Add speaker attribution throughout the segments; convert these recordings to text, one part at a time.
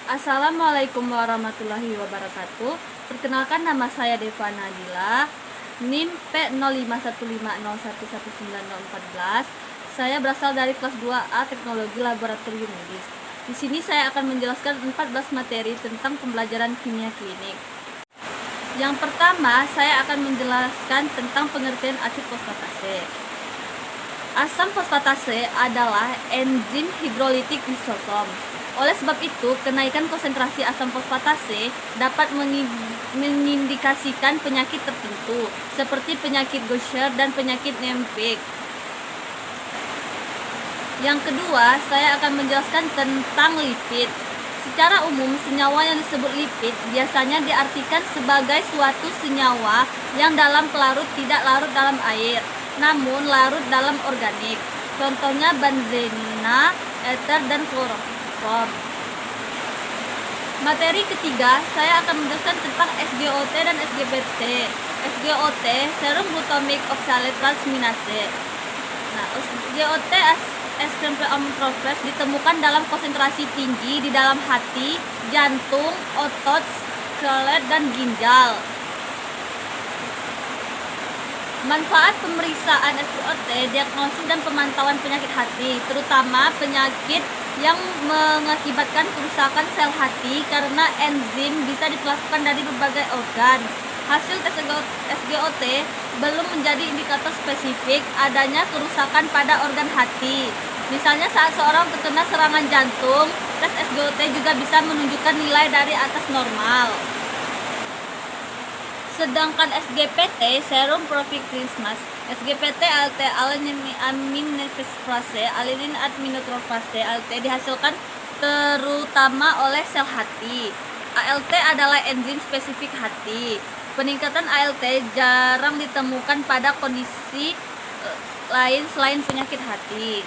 Speaker 1: Assalamualaikum warahmatullahi wabarakatuh. Perkenalkan, nama saya Deva Nadila, NIM P0515011914. Saya berasal dari kelas 2A Teknologi Laboratorium Medis. Di sini saya akan menjelaskan 14 materi tentang pembelajaran kimia klinik. Yang pertama, saya akan menjelaskan tentang pengertian asid fosfatase. Asam fosfatase adalah enzim hidrolitik lisosom. Oleh sebab itu, kenaikan konsentrasi asam fosfatase dapat mengindikasikan penyakit tertentu, seperti penyakit Gaucher dan penyakit Niemann-Pick. Yang kedua, saya akan menjelaskan tentang lipid. Secara umum, senyawa yang disebut lipid biasanya diartikan sebagai suatu senyawa yang dalam pelarut tidak larut dalam air, namun larut dalam organik. Contohnya benzena, ether, dan kloroform. Materi ketiga, saya akan menjelaskan tentang SGOT dan SGPT. SGOT, serum glutamic oxalate transminase. Nah, SGOT extempore amorphous ditemukan dalam konsentrasi tinggi di dalam hati, jantung, otot, skelet, dan ginjal. Manfaat pemeriksaan SGOT, diagnosis dan pemantauan penyakit hati, terutama penyakit yang mengakibatkan kerusakan sel hati karena enzim bisa dilakukan dari berbagai organ. Hasil tes SGOT belum menjadi indikator spesifik adanya kerusakan pada organ hati. Misalnya saat seorang terkena serangan jantung, tes SGOT juga bisa menunjukkan nilai dari atas normal. Sedangkan SGPT, serum prophylaxis, SGPT ALT, alanine aminofosfatase, alanine aminotrofase, ALT dihasilkan terutama oleh sel hati. ALT adalah enzim spesifik hati. Peningkatan ALT jarang ditemukan pada kondisi lain selain penyakit hati.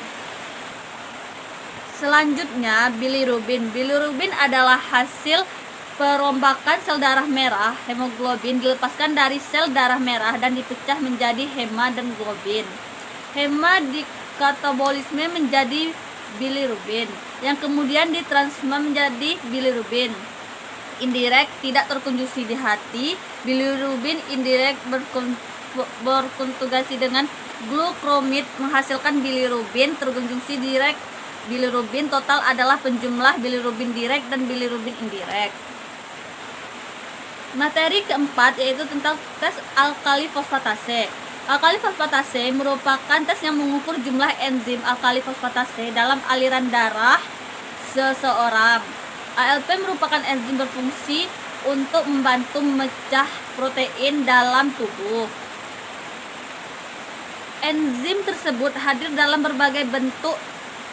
Speaker 1: Selanjutnya, bilirubin. Bilirubin adalah hasil perombakan sel darah merah. Hemoglobin dilepaskan dari sel darah merah dan dipecah menjadi hema dan globin. Hema dikatabolisme menjadi bilirubin, yang kemudian ditransfer menjadi bilirubin indirek tidak terkonjugasi di hati. Bilirubin indirek berkonjugasi dengan glucuromid menghasilkan bilirubin terkonjugasi direk. Bilirubin total adalah penjumlah bilirubin direk dan bilirubin indirek. Materi keempat yaitu tentang tes alkali fosfatase. Alkali fosfatase merupakan tes yang mengukur jumlah enzim alkali fosfatase dalam aliran darah seseorang. ALP merupakan enzim berfungsi untuk membantu memecah protein dalam tubuh. Enzim tersebut hadir dalam berbagai bentuk.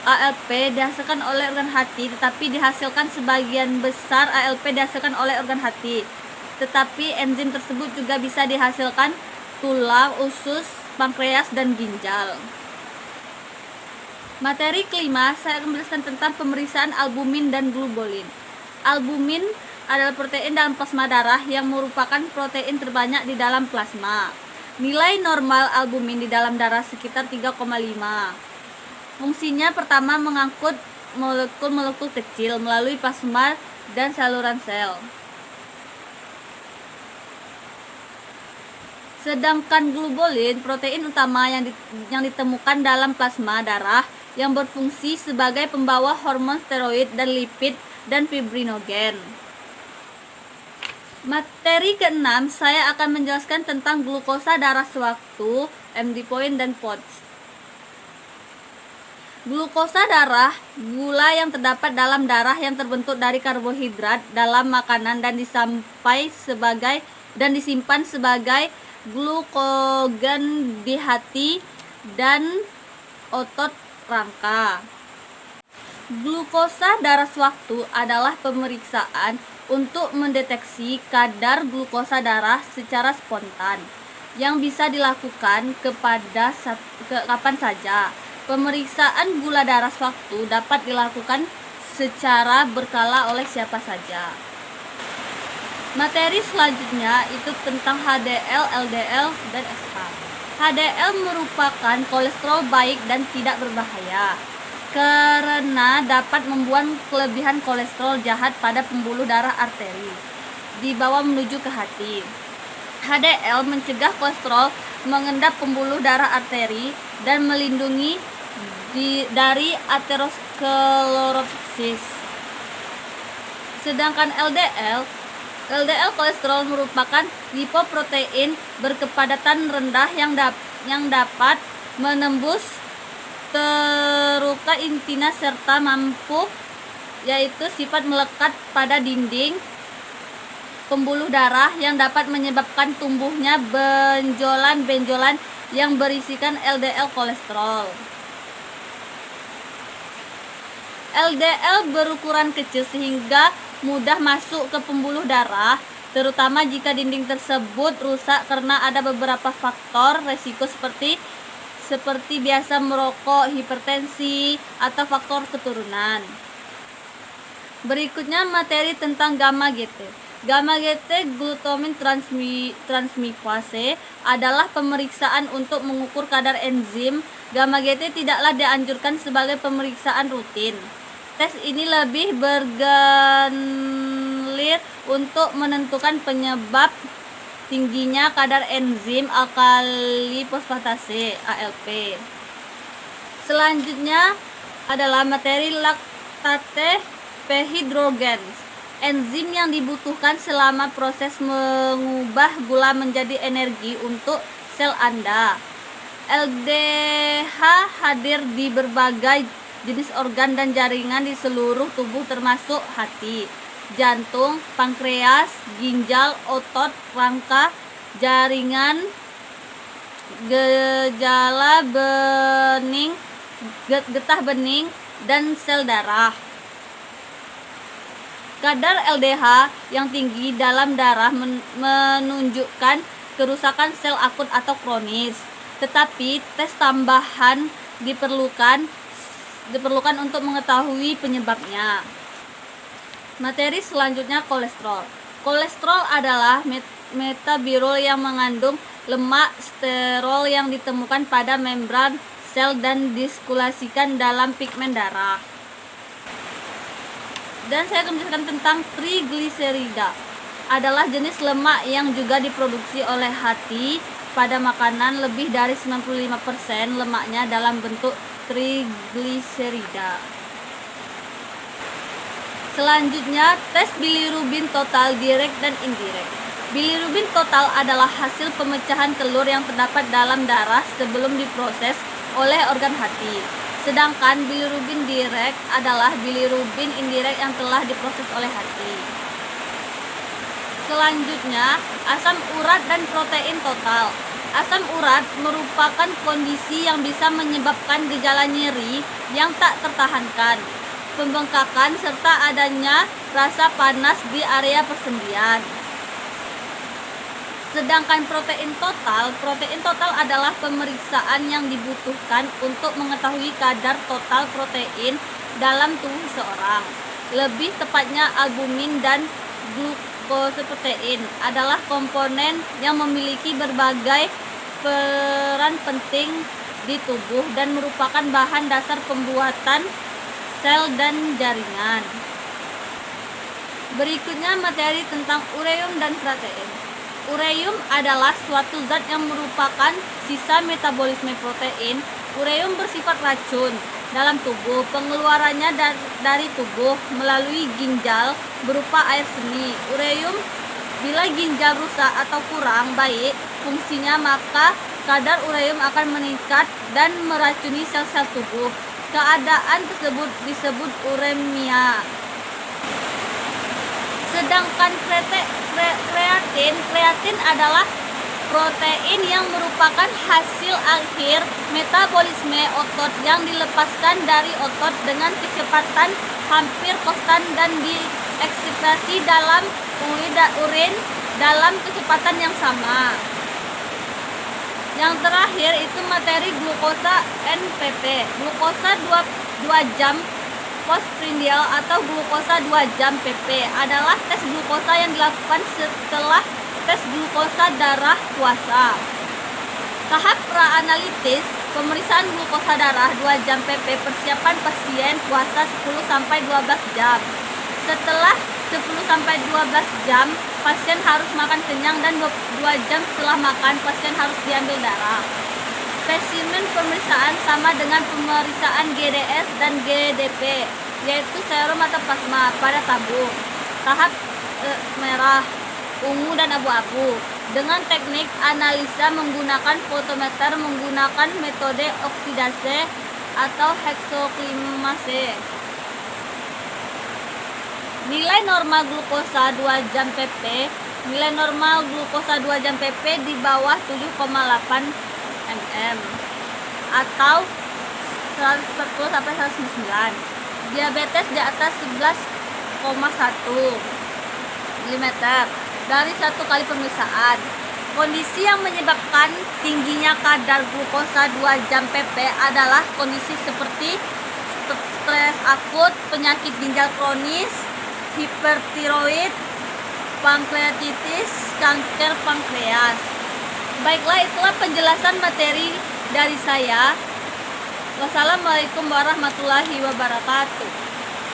Speaker 1: ALP dihasilkan oleh organ hati, tetapi dihasilkan sebagian besar ALP dihasilkan oleh organ hati. Tetapi enzim tersebut juga bisa dihasilkan tulang, usus, pankreas, dan ginjal. Materi kelima, saya akan menjelaskan tentang pemeriksaan albumin dan globulin. Albumin adalah protein dalam plasma darah yang merupakan protein terbanyak di dalam plasma. Nilai normal albumin di dalam darah sekitar 3,5. Fungsinya pertama mengangkut molekul-molekul kecil melalui plasma dan saluran sel. Sedangkan globulin, protein utama yang ditemukan dalam plasma darah yang berfungsi sebagai pembawa hormon steroid dan lipid dan fibrinogen. Materi keenam, saya akan menjelaskan tentang glukosa darah sewaktu, MD point dan POTS. Glukosa darah, gula yang terdapat dalam darah yang terbentuk dari karbohidrat dalam makanan dan disimpan sebagai glukogen di hati dan otot rangka. Glukosa darah sewaktu adalah pemeriksaan untuk mendeteksi kadar glukosa darah secara spontan yang bisa dilakukan kapan saja. Pemeriksaan gula darah sewaktu dapat dilakukan secara berkala oleh siapa saja. Materi selanjutnya itu tentang HDL, LDL, dan SH. HDL merupakan kolesterol baik dan tidak berbahaya. karena dapat membuat kelebihan kolesterol jahat pada pembuluh darah arteri dibawa menuju ke hati. HDL mencegah kolesterol mengendap pembuluh darah arteri dan melindungi dari aterosklerosis. Sedangkan LDL kolesterol merupakan lipoprotein berkepadatan rendah yang dapat menembus teruka intima serta mampu yaitu sifat melekat pada dinding pembuluh darah yang dapat menyebabkan tumbuhnya benjolan-benjolan yang berisikan LDL kolesterol. LDL berukuran kecil sehingga mudah masuk ke pembuluh darah, terutama jika dinding tersebut rusak karena ada beberapa faktor resiko seperti biasa merokok, hipertensi, atau faktor keturunan. Berikutnya materi tentang gamma GT. Gamma GT glutamine transmifase adalah pemeriksaan untuk mengukur kadar enzim. Gamma GT tidaklah dianjurkan sebagai pemeriksaan rutin. Tes ini lebih bergilir untuk menentukan penyebab tingginya kadar enzim alkali fosfatase (ALP). Selanjutnya adalah materi laktate dehydrogenase, enzim yang dibutuhkan selama proses mengubah gula menjadi energi untuk sel Anda. LDH hadir di berbagai jenis organ dan jaringan di seluruh tubuh termasuk hati, jantung, pankreas, ginjal, otot, rangka, jaringan, gejala bening, getah bening, dan sel darah. Kadar LDH yang tinggi dalam darah menunjukkan kerusakan sel akut atau kronis, tetapi tes tambahan diperlukan untuk mengetahui penyebabnya. Materi selanjutnya kolesterol. Kolesterol adalah metabolit yang mengandung lemak sterol yang ditemukan pada membran sel dan disirkulasikan dalam pigmen darah. Dan saya akan menjelaskan tentang trigliserida. Adalah jenis lemak yang juga diproduksi oleh hati pada makanan. Lebih dari 95% lemaknya dalam bentuk trigliserida. Selanjutnya, tes bilirubin total direct dan indirect. Bilirubin total adalah hasil pemecahan telur yang terdapat dalam darah sebelum diproses oleh organ hati. Sedangkan bilirubin direct adalah bilirubin indirect yang telah diproses oleh hati. Selanjutnya, asam urat dan protein total. Asam urat merupakan kondisi yang bisa menyebabkan gejala nyeri yang tak tertahankan, pembengkakan, serta adanya rasa panas di area persendian. Sedangkan protein total adalah pemeriksaan yang dibutuhkan untuk mengetahui kadar total protein dalam tubuh seseorang. Lebih tepatnya, albumin dan glukoseprotein adalah komponen yang memiliki berbagai peran penting di tubuh dan merupakan bahan dasar pembuatan sel dan jaringan. Berikutnya materi tentang ureum dan kreatin. Ureum adalah suatu zat yang merupakan sisa metabolisme protein. Ureum bersifat racun dalam tubuh. Pengeluarannya dari tubuh melalui ginjal berupa air seni. Ureum, bila ginjal rusak atau kurang baik fungsinya, maka kadar ureum akan meningkat dan meracuni sel-sel tubuh. Keadaan tersebut disebut uremia. Sedangkan kreatin adalah protein yang merupakan hasil akhir metabolisme otot yang dilepaskan dari otot dengan kecepatan hampir konstan dan diekskresi dalam urin dalam kecepatan yang sama. Yang terakhir itu materi glukosa NPP. Glukosa 2 jam postprandial atau glukosa 2 jam PP adalah tes glukosa yang dilakukan setelah tes glukosa darah puasa. Tahap praanalitis Pemeriksaan glukosa darah 2 jam PP, persiapan pasien puasa 10-12 jam. Setelah 10-12 jam, pasien harus makan kenyang dan 2 jam setelah makan, pasien harus diambil darah. Spesimen pemeriksaan sama dengan pemeriksaan GDS dan GDP, yaitu serum atau plasma pada tabung. Tahap merah, ungu, dan abu-abu. Dengan teknik analisa menggunakan fotometer menggunakan metode oksidase atau heksoklimase. Nilai normal glukosa 2 jam PP. Nilai normal glukosa 2 jam PP di bawah 7,8 mm atau 140 sampai 109. Diabetes di atas 11,1 mm dari 1 kali pemeriksaan. Kondisi yang menyebabkan tingginya kadar glukosa 2 jam PP adalah kondisi seperti stres akut, penyakit ginjal kronis, hipertiroid, pankreatitis, kanker pankreas. Baiklah, itulah penjelasan materi dari saya. Wassalamualaikum warahmatullahi wabarakatuh.